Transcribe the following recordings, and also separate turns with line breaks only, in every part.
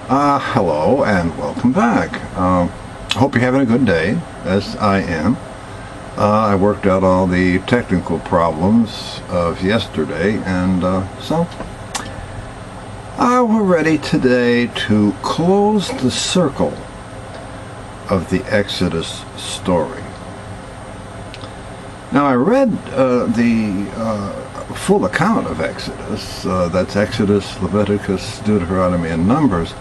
Hello and welcome back. Hope you're having a good day, as I am. I worked out all the technical problems of yesterday, and so we're ready today to close the circle of the Exodus story. Now, I read the full account of Exodus, that's Exodus, Leviticus, Deuteronomy, and Numbers,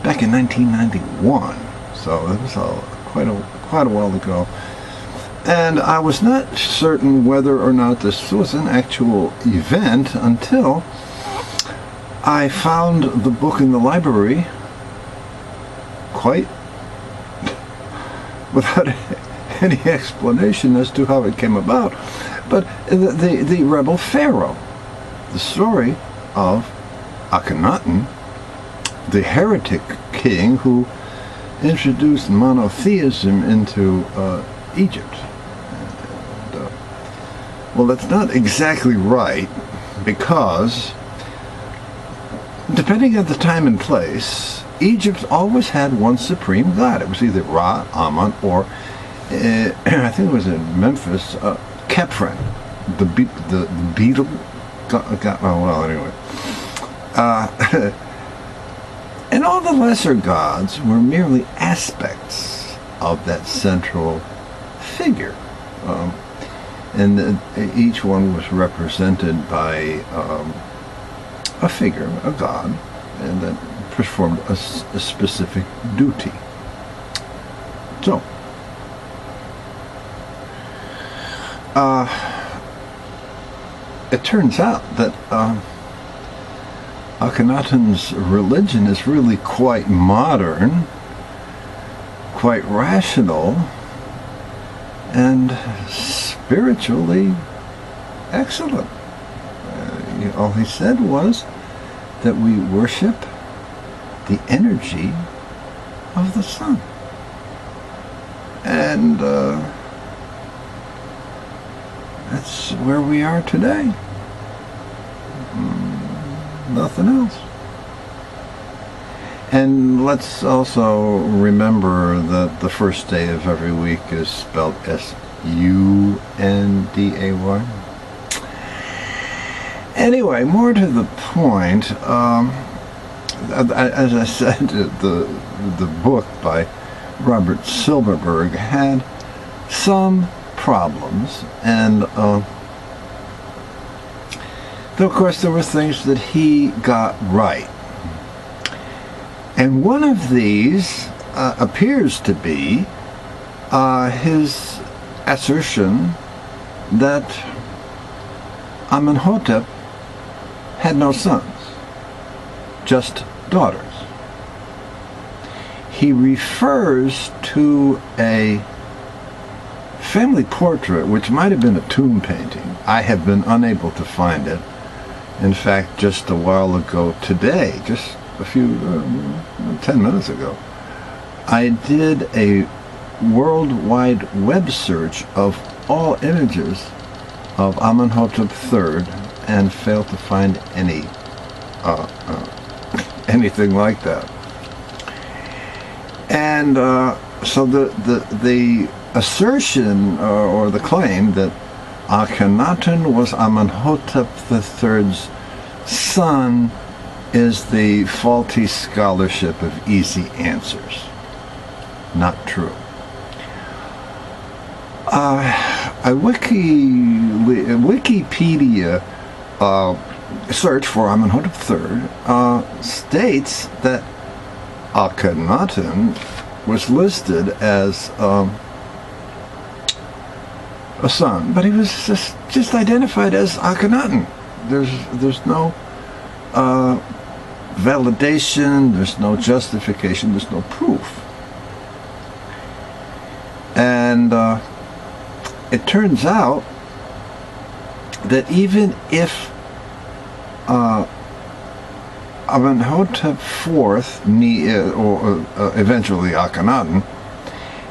back in 1991, so it was quite a while ago. And I was not certain whether or not this was an actual event until I found the book in the library quite without any explanation as to how it came about. But the rebel Pharaoh, the story of Akhenaten, the heretic king who introduced monotheism into Egypt. And, well, that's not exactly right, because depending on the time and place, Egypt always had one supreme god. It was either Ra, Amun, or I think it was in Memphis, Khephren, the beetle god. Oh, well, anyway. And all the lesser gods were merely aspects of that central figure. And each one was represented by a figure, a god, and that performed a specific duty. So, it turns out that Akhenaten's religion is really quite modern, quite rational, and spiritually excellent. All he said was that we worship the energy of the sun. And that's where we are today. Nothing else. And let's also remember that the first day of every week is spelled Sunday. Anyway, more to the point, as I said, the book by Robert Silverberg had some problems, and of course there were things that he got right. And one of these appears to be his assertion that Amenhotep had no sons, just daughters. He refers to a family portrait, which might have been a tomb painting. I have been unable to find it. In fact, just a while ago today, just a few, 10 minutes ago, I did a worldwide web search of all images of Amenhotep III and failed to find any anything like that. And so the assertion or the claim that Akhenaten was Amenhotep III's son is the faulty scholarship of easy answers. Not true. A Wikipedia search for Amenhotep III states that Akhenaten was listed as a son, but he was just identified as Akhenaten. There's no validation, there's no justification, there's no proof. And it turns out that even if Amenhotep IV, or eventually Akhenaten,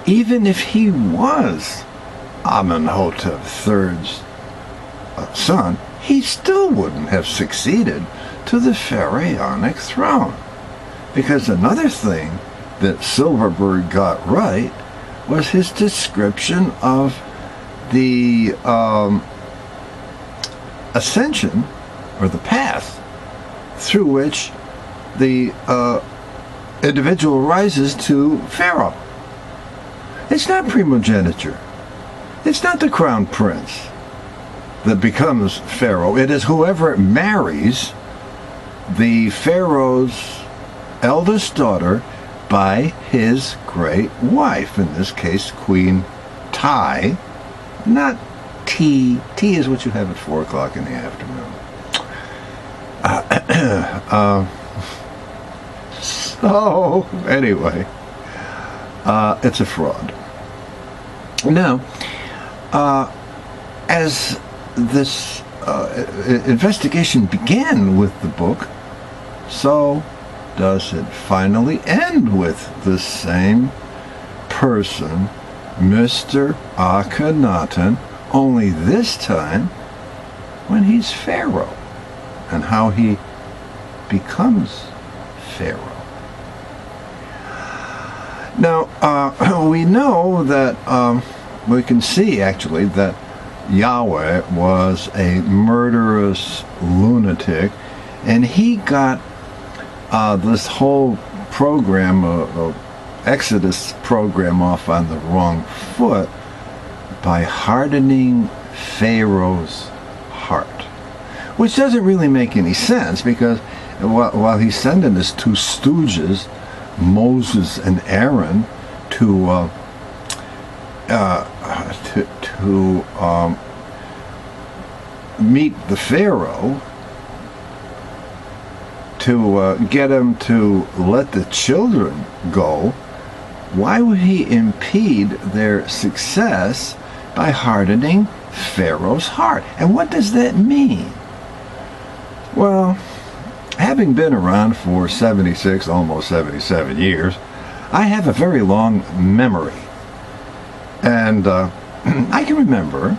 even if he was Amenhotep III's son, he still wouldn't have succeeded to the pharaonic throne. Because another thing that Silverberg got right was his description of the ascension, or the path, through which the individual rises to Pharaoh. It's not primogeniture. It's not the crown prince that becomes Pharaoh. It is whoever marries the Pharaoh's eldest daughter by his great wife, in this case, Queen Tai, not tea. Tea is what you have at 4 o'clock in the afternoon. So, anyway, it's a fraud. Now, as this investigation began with the book, so does it finally end with the same person, Mr. Akhenaten, only this time when he's Pharaoh, and how he becomes Pharaoh. Now, we know that, we can see actually that Yahweh was a murderous lunatic, and he got this whole program, Exodus program, off on the wrong foot by hardening Pharaoh's heart. Which doesn't really make any sense, because while he's sending his 2 stooges, Moses and Aaron, to meet the Pharaoh, to get him to let the children go, why would he impede their success by hardening Pharaoh's heart? And what does that mean? Well, having been around for 76, almost 77 years, I have a very long memory. And I can remember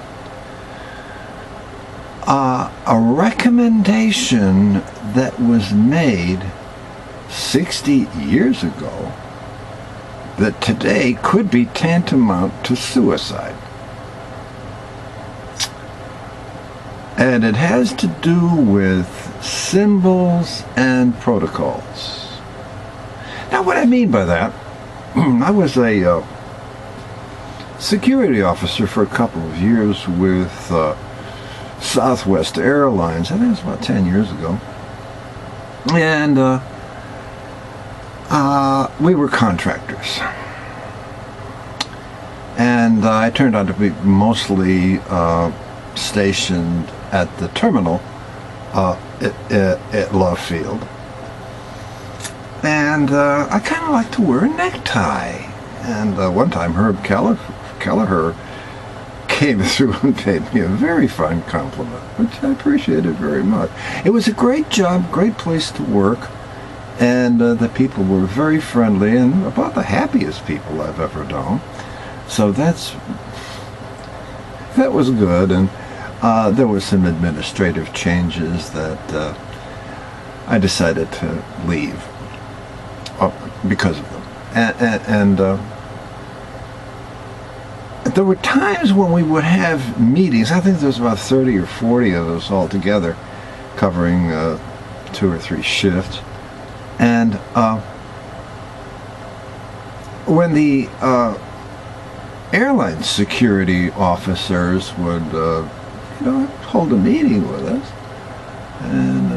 a recommendation that was made 60 years ago that today could be tantamount to suicide. And it has to do with symbols and protocols. Now, what I mean by that, I was a security officer for a couple of years with Southwest Airlines. I think it was about 10 years ago. And we were contractors. And I turned out to be mostly stationed at the terminal at Love Field. And I kind of like to wear a necktie. And one time Herb Kelleher came through and paid me a very fine compliment, which I appreciated very much. It was a great job, great place to work, and the people were very friendly and about the happiest people I've ever known. So that was good, and there were some administrative changes that I decided to leave because of them. And there were times when we would have meetings. I think there was about 30 or 40 of us all together, covering 2 or 3 shifts. And when the airline security officers would, hold a meeting with us, and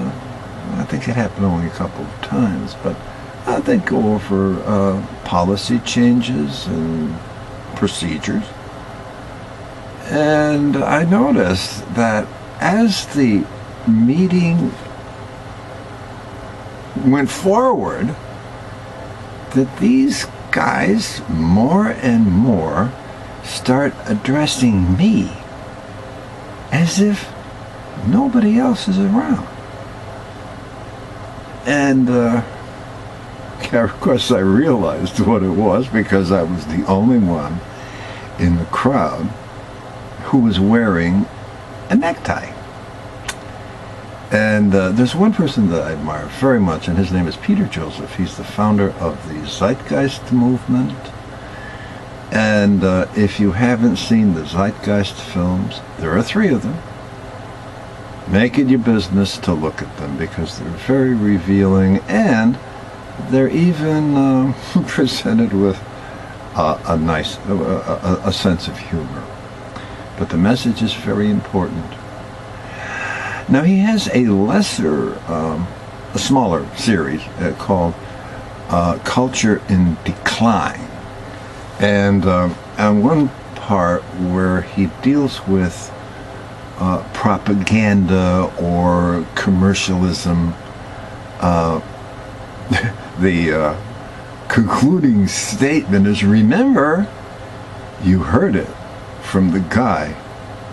I think it happened only a couple of times, but they'd go over policy changes and procedures. And I noticed that as the meeting went forward, that these guys more and more start addressing me as if nobody else is around. And of course I realized what it was, because I was the only one in the crowd who was wearing a necktie. And there's one person that I admire very much, and his name is Peter Joseph. He's the founder of the Zeitgeist movement. And if you haven't seen the Zeitgeist films, there are 3 of them. Make it your business to look at them, because they're very revealing, and they're even presented with a nice a sense of humor. But the message is very important. Now, he has a lesser, a smaller series called Culture in Decline. And on one part where he deals with propaganda or commercialism, the concluding statement is, remember, you heard it from the guy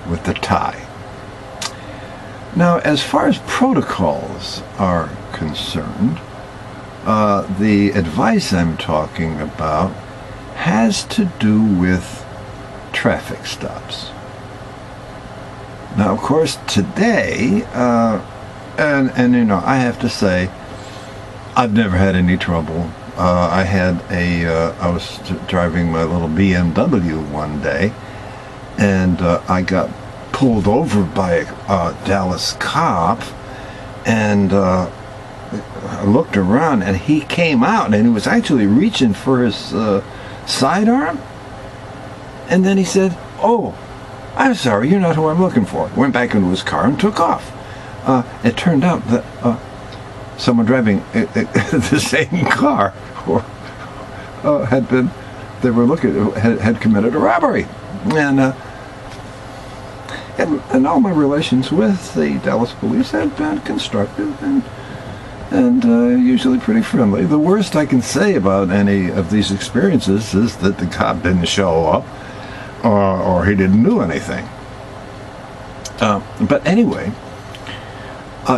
with the tie. Now, as far as protocols are concerned, the advice I'm talking about has to do with traffic stops. Now, of course, today, and you know, I have to say, I've never had any trouble. I was driving my little BMW one day, and I got pulled over by a Dallas cop, and I looked around, and he came out, and he was actually reaching for his sidearm, and then he said, "Oh, I'm sorry, you're not who I'm looking for." Went back into his car and took off. It turned out that someone driving the same car had committed a robbery, and all my relations with the Dallas police have been constructive and usually pretty friendly. The worst I can say about any of these experiences is that the cop didn't show up, or he didn't do anything. But anyway,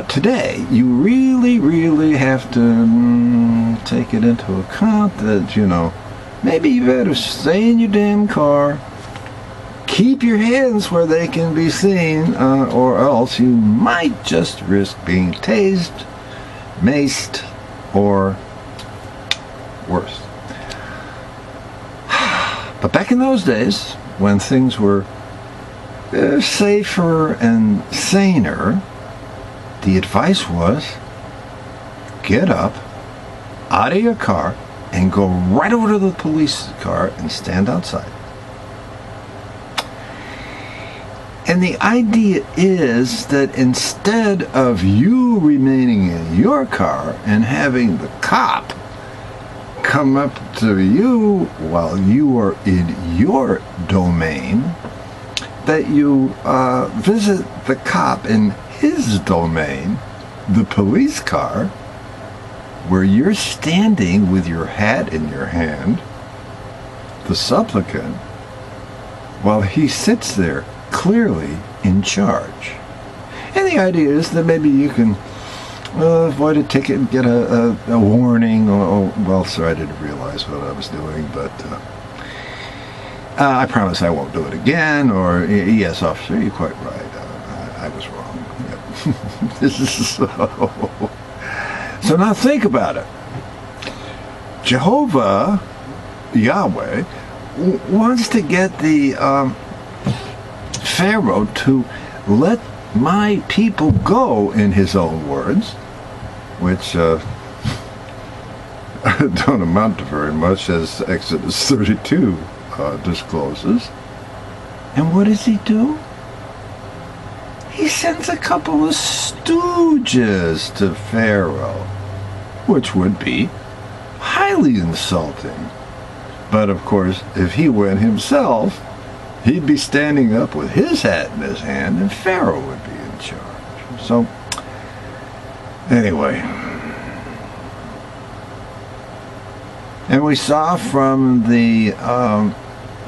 today you really have to take it into account that, you know, maybe you better stay in your damn car, keep your hands where they can be seen, or else you might just risk being tased, maced, or worse. But back in those days, when things were safer and saner, the advice was, get up, out of your car, and go right over to the police car and stand outside. And the idea is that instead of you remaining in your car and having the cop come up to you while you are in your domain, that you visit the cop in his domain, the police car, where you're standing with your hat in your hand, the supplicant, while he sits there clearly in charge. And the idea is that maybe you can avoid a ticket and get a warning. Well, sir, I didn't realize what I was doing, but I promise I won't do it again. Or, yes, officer, you're quite right. I was wrong. Yep. This is so now think about it. Jehovah, Yahweh, wants to get the Pharaoh to let my people go, in his own words, which don't amount to very much, as Exodus 32 discloses. And what does he do? He sends a couple of stooges to Pharaoh, which would be highly insulting. But of course, if he went himself, he'd be standing up with his hat in his hand, and Pharaoh would be in charge. So, anyway. And we saw from the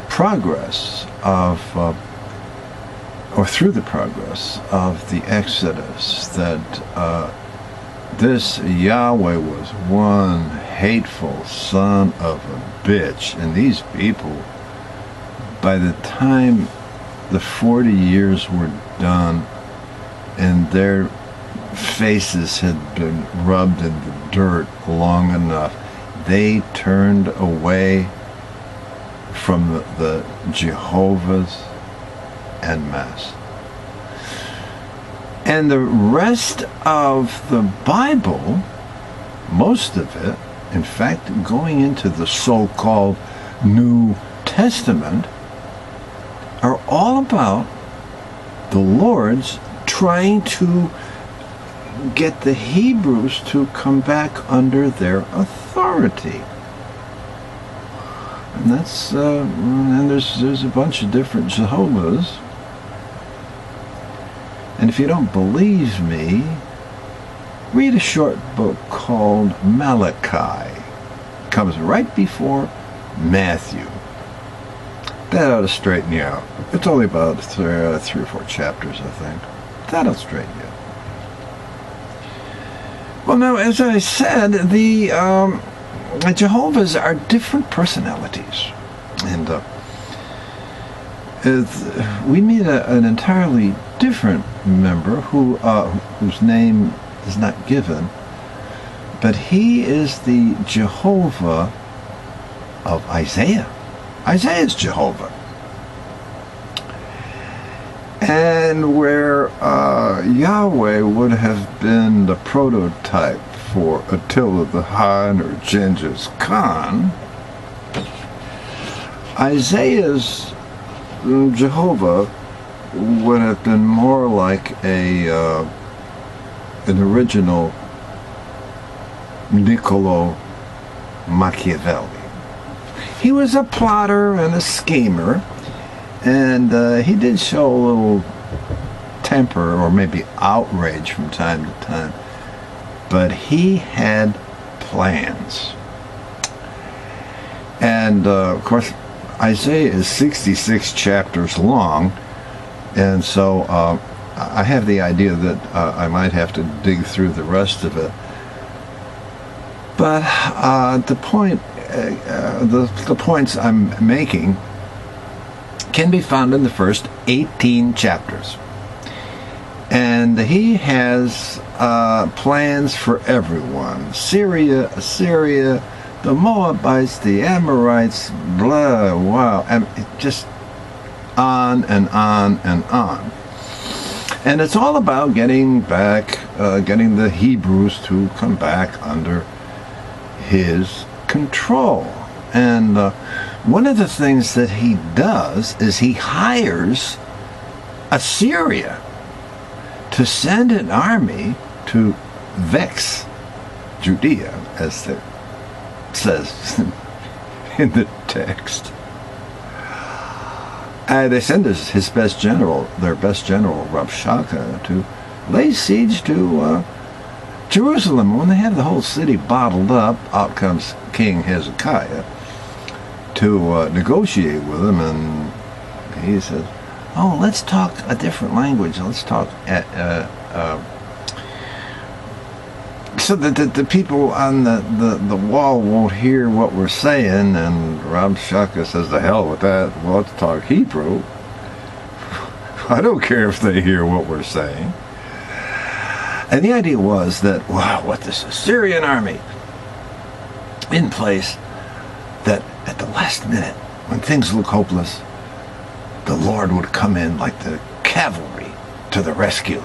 progress of, or through the progress of the Exodus, that this Yahweh was one hateful son of a bitch. And these people, by the time the 40 years were done and their faces had been rubbed in the dirt long enough, they turned away from the Jehovah's en masse. And the rest of the Bible, most of it, in fact, going into the so-called New Testament, are all about the Lord's trying to get the Hebrews to come back under their authority. And that's and there's a bunch of different Jehovah's. And if you don't believe me, read a short book called Malachi. It comes right before Matthew. That ought to straighten you out. It's only about 3 or 4 chapters, I think. That'll straighten you out. Well, now, as I said, the Jehovah's are different personalities. And we meet an entirely different member whose name is not given, but he is the Jehovah of Isaiah. Isaiah's Jehovah. And where Yahweh would have been the prototype for Attila the Hun or Genghis Khan, Isaiah's Jehovah would have been more like an original Niccolo Machiavelli. He was a plotter and a schemer, and he did show a little temper or maybe outrage from time to time, but he had plans. And of course, Isaiah is 66 chapters long, and so I have the idea that I might have to dig through the rest of it. But the points I'm making can be found in the first 18 chapters. And he has plans for everyone. Syria, Assyria, the Moabites, the Amorites, blah, wow. And just on and on and on. And it's all about getting the Hebrews to come back under his control. And one of the things that he does is he hires Assyria to send an army to vex Judea, as it says in the text. They send his best general, their best general, Rabshakeh, to lay siege to Jerusalem. When they have the whole city bottled up, out comes King Hezekiah to negotiate with him, and he says, "Oh, let's talk a different language. Let's talk so that the people on the wall won't hear what we're saying." And Rabshakeh says, "The hell with that. Well, let's talk Hebrew. I don't care if they hear what we're saying." And the idea was that, wow, with this Assyrian army in place, that at the last minute, when things look hopeless, the Lord would come in like the cavalry to the rescue.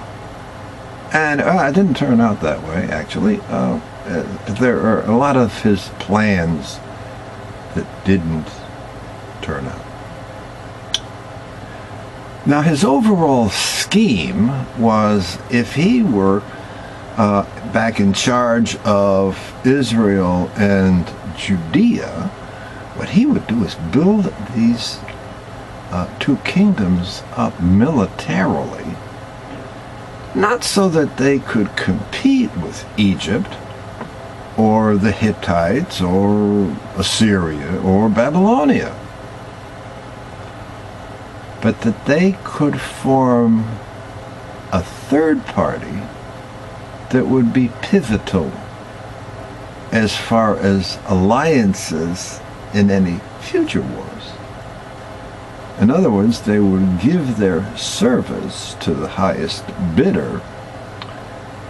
And it didn't turn out that way, actually. There are a lot of his plans that didn't turn out. Now, his overall scheme was, if he were back in charge of Israel and Judea, what he would do is build these two kingdoms up militarily, not so that they could compete with Egypt or the Hittites or Assyria or Babylonia, but that they could form a third party that would be pivotal as far as alliances in any future wars. In other words, they would give their service to the highest bidder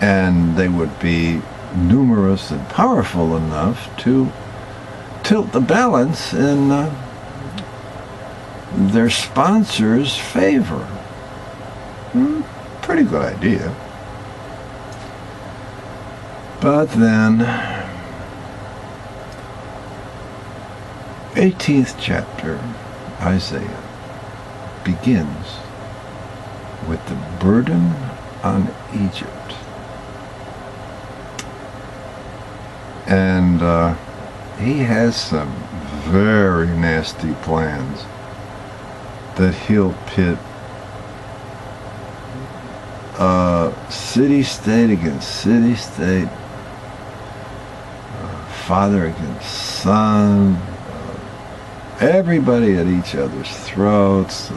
and they would be numerous and powerful enough to tilt the balance in their sponsors' favor. Pretty good idea. But then, 18th chapter, Isaiah, begins with the burden on Egypt. And he has some very nasty plans that he'll pit city-state against city-state, father against son, everybody at each other's throats.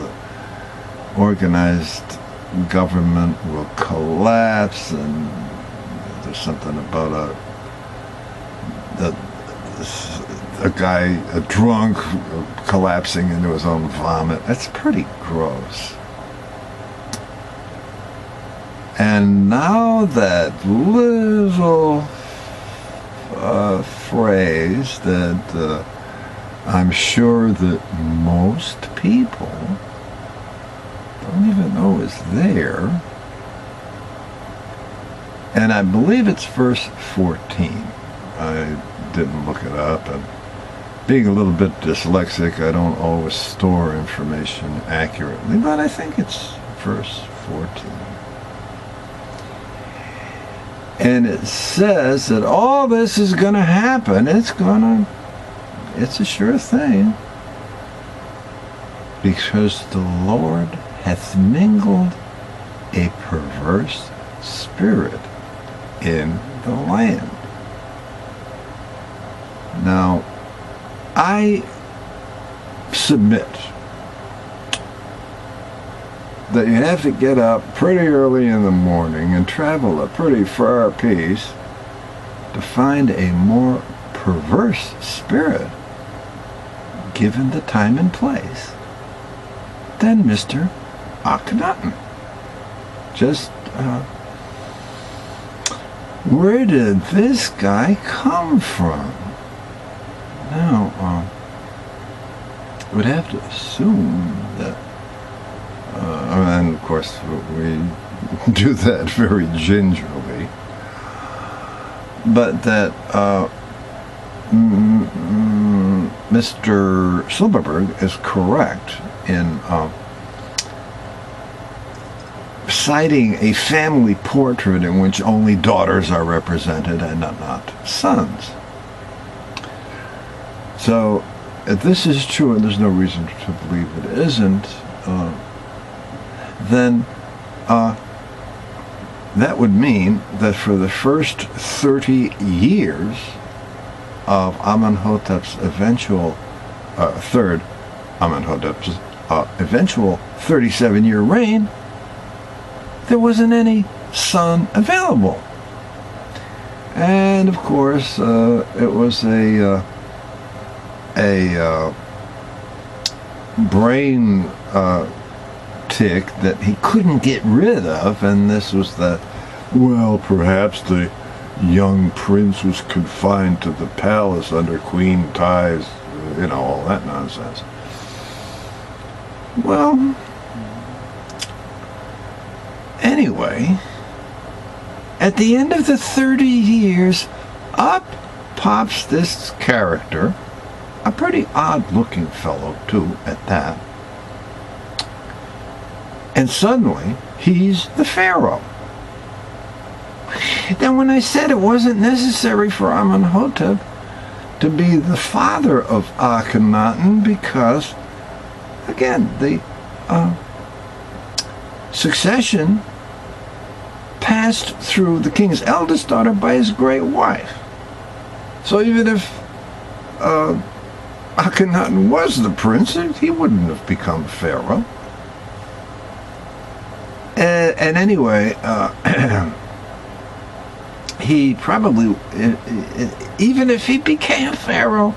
Organized government will collapse, and there's something about a guy, a drunk, collapsing into his own vomit. That's pretty gross. And now that little phrase that I'm sure that most people don't even know is there, and I believe it's verse 14. I didn't look it up, and being a little bit dyslexic, I don't always store information accurately, but I think it's verse 14. And it says that all this is going to happen. It's a sure thing, because the Lord hath mingled a perverse spirit in the land. Now, I submit that you have to get up pretty early in the morning and travel a pretty far piece to find a more perverse spirit, given the time and place, than Mr. Akhenaten. Just, where did this guy come from? Now, I would have to assume that, and of course we do that very gingerly, but that Mr. Silberberg is correct in citing a family portrait in which only daughters are represented and not sons. So, if this is true, and there's no reason to believe it isn't, then that would mean that for the first 30 years of Amenhotep's eventual third Amenhotep's eventual 37-year reign, there wasn't any son available. And of course, it was a brain tick that he couldn't get rid of, and this was that, well, perhaps the young prince was confined to the palace under Queen Ti's, all that nonsense. Well, anyway, at the end of the 30 years, up pops this character, a pretty odd-looking fellow, too, at that. And suddenly, he's the pharaoh. Then when I said it wasn't necessary for Amenhotep to be the father of Akhenaten, because, again, the succession passed through the king's eldest daughter by his great wife. So even if Akhenaten was the prince, he wouldn't have become pharaoh. And anyway, he probably, even if he became pharaoh,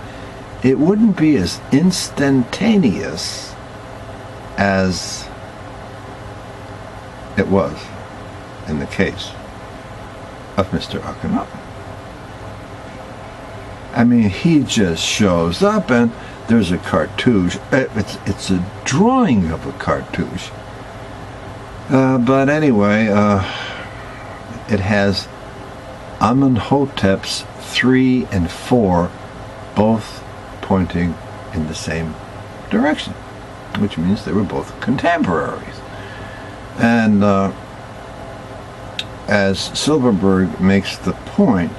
it wouldn't be as instantaneous as it was in the case of Mr. Akhenaten. I mean, he just shows up and there's a cartouche. It's a drawing of a cartouche. But anyway, it has Amenhotep's 3 and 4 both pointing in the same direction, which means they were both contemporaries. And as Silverberg makes the point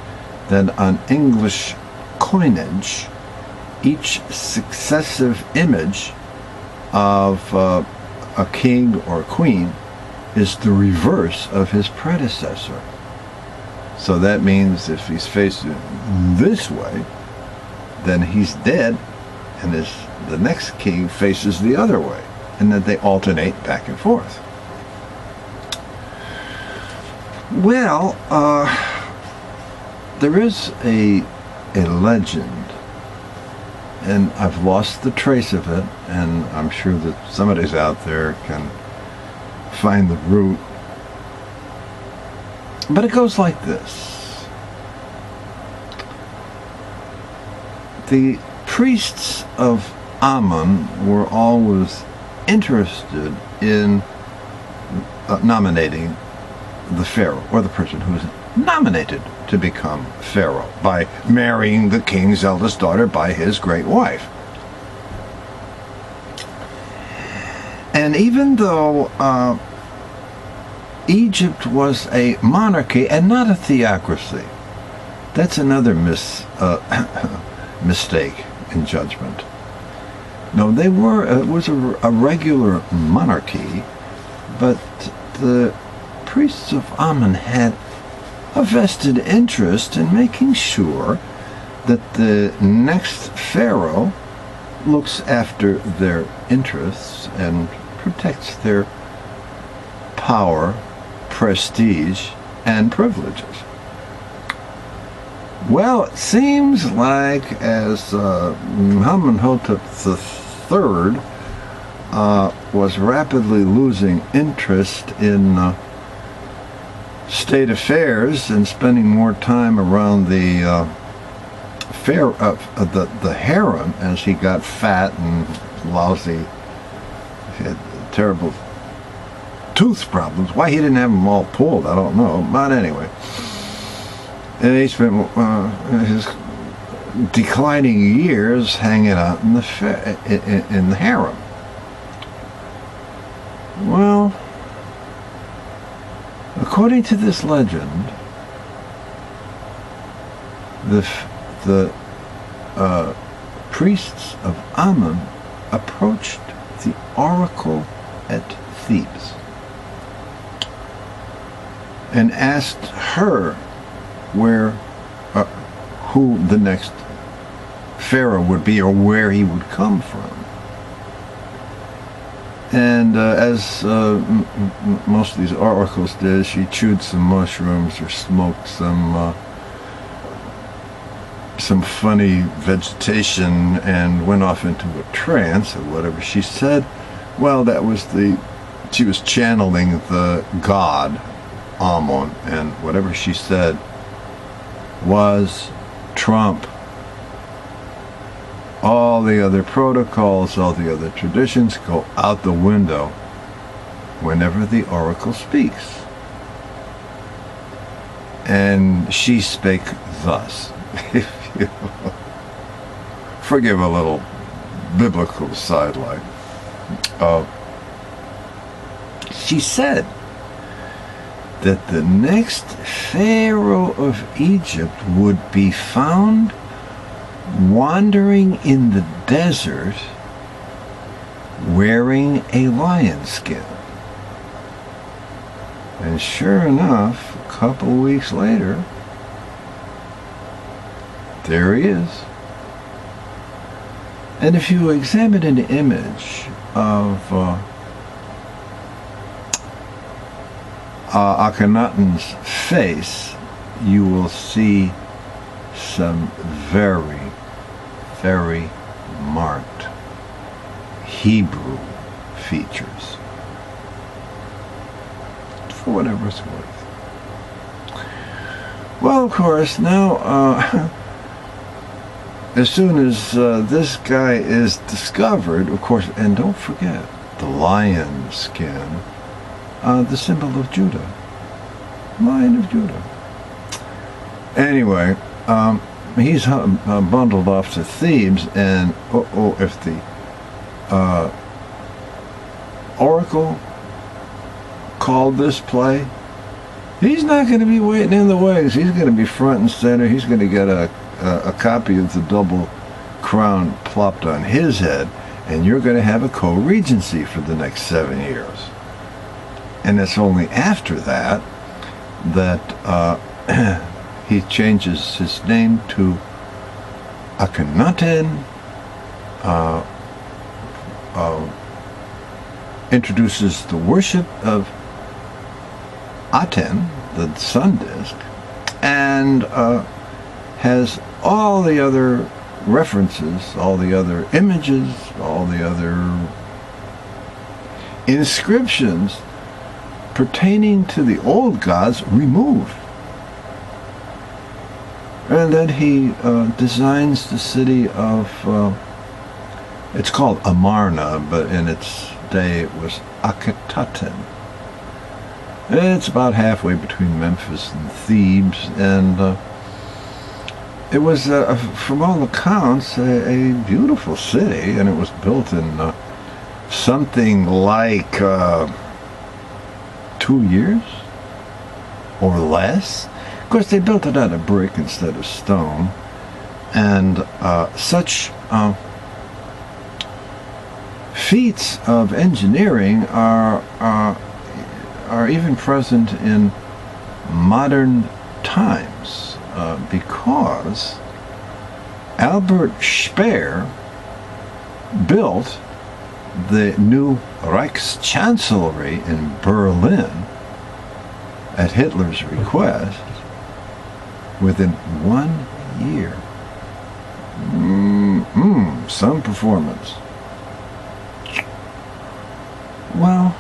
that on English coinage, each successive image of a king or queen is the reverse of his predecessor. So that means if he's facing this way, then he's dead, and the next king faces the other way, and that they alternate back and forth. Well, there is a legend, and I've lost the trace of it, and I'm sure that somebody's out there can find the root. But it goes like this. The priests of Amun were always interested in nominating the pharaoh, or the person who is nominated to become pharaoh, by marrying the king's eldest daughter by his great wife. And even though Egypt was a monarchy and not a theocracy, that's another mistake in judgment. No, it was a regular monarchy, but the priests of Amun had a vested interest in making sure that the next pharaoh looks after their interests and protects their power, prestige, and privileges. Well, it seems like as Amenhotep III was rapidly losing interest in state affairs and spending more time around the the harem as he got fat and lousy. He had terrible tooth problems. Why he didn't have them all pulled, I don't know. But anyway, and he spent his declining years hanging out in the harem. Well, according to this legend, the priests of Amun approached the oracle at Thebes and asked her who the next pharaoh would be, or where he would come from. And as most of these oracles did, she chewed some mushrooms or smoked some funny vegetation and went off into a trance, or whatever she said. Well, she was channeling the god Amun, and whatever she said was trump all the other protocols, all the other traditions go out the window whenever the oracle speaks. And she spake thus. If you forgive a little biblical sideline. She said that the next pharaoh of Egypt would be found wandering in the desert wearing a lion skin. And sure enough, a couple weeks later, there he is. And if you examine an image of Akhenaten's face, you will see some very, very marked Hebrew features, for whatever it's worth. Well, of course, now, as soon as this guy is discovered, of course, and don't forget, the lion skin, the symbol of Judah. Lion of Judah. Anyway, he's bundled off to Thebes, and if the oracle called this play, he's not going to be waiting in the wings. He's going to be front and center. He's going to get a copy of the double crown plopped on his head, and you're going to have a co-regency for the next 7 years. And it's only after that that he changes his name to Akhenaten, introduces the worship of Aten, the sun disk, and has all the other references, all the other images, all the other inscriptions pertaining to the old gods removed. And then he designs the city of, it's called Amarna, but in its day it was Akhetaten. It's about halfway between Memphis and Thebes, and it was, from all accounts, a beautiful city, and it was built in something like 2 years or less. Of course, they built it out of brick instead of stone, and such feats of engineering are even present in modern times, because Albert Speer built the new Reichschancellery in Berlin at Hitler's request within 1 year. Some performance. Well,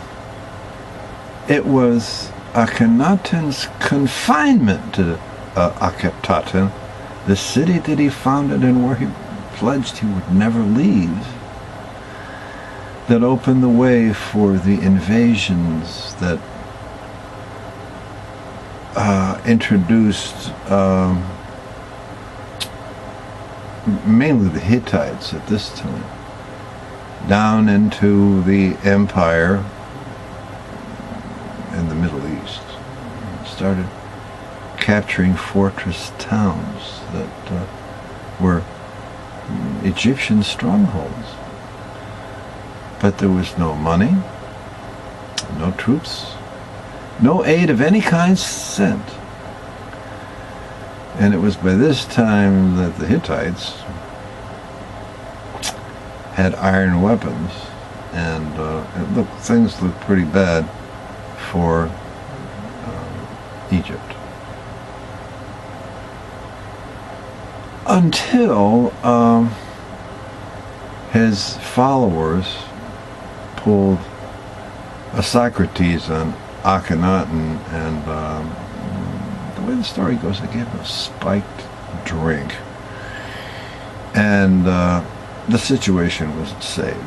it was Akhenaten's confinement to Akhetaten, the city that he founded and where he pledged he would never leave, that opened the way for the invasions that introduced mainly the Hittites at this time down into the empire in the Middle East. Started capturing fortress towns that were Egyptian strongholds. But there was no money, no troops, no aid of any kind sent. And it was by this time that the Hittites had iron weapons, and things looked pretty bad for Egypt. Until his followers pulled a Socrates on Akhenaten, and the way the story goes, they gave him a spiked drink, and the situation was saved.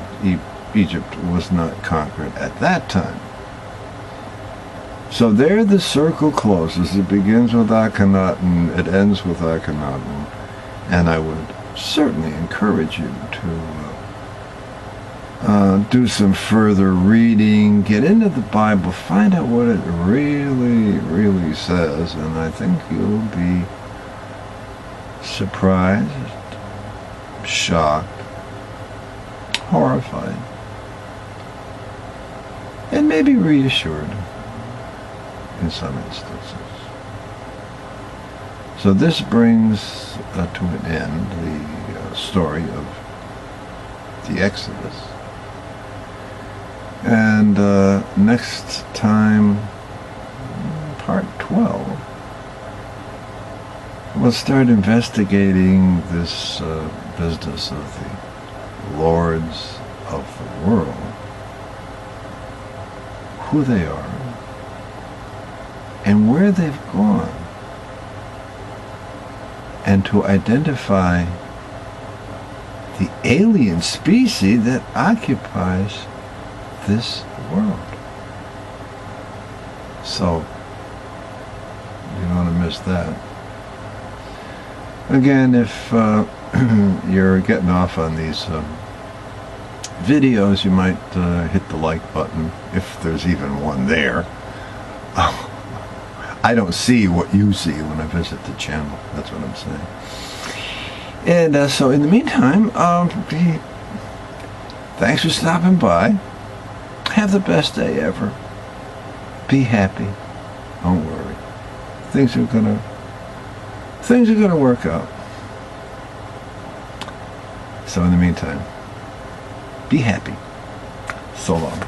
Egypt was not conquered at that time. So there the circle closes. It begins with Akhenaten, it ends with Akhenaten, and I would certainly encourage you to do some further reading, get into the Bible, find out what it really says, and I think you'll be surprised, shocked, horrified, and maybe reassured in some instances. So this brings to an end the story of the Exodus. And next time, part 12, we'll start investigating this business of the lords of the world, who they are, and where they've gone, and to identify the alien species that occupies this world. So, you don't want to miss that. Again, if you're getting off on these videos, you might hit the like button, if there's even one there. I don't see what you see when I visit the channel. That's what I'm saying. And so in the meantime, thanks for stopping by. Have the best day ever. Be happy. Don't worry. Things are gonna work out. So in the meantime, be happy. So long.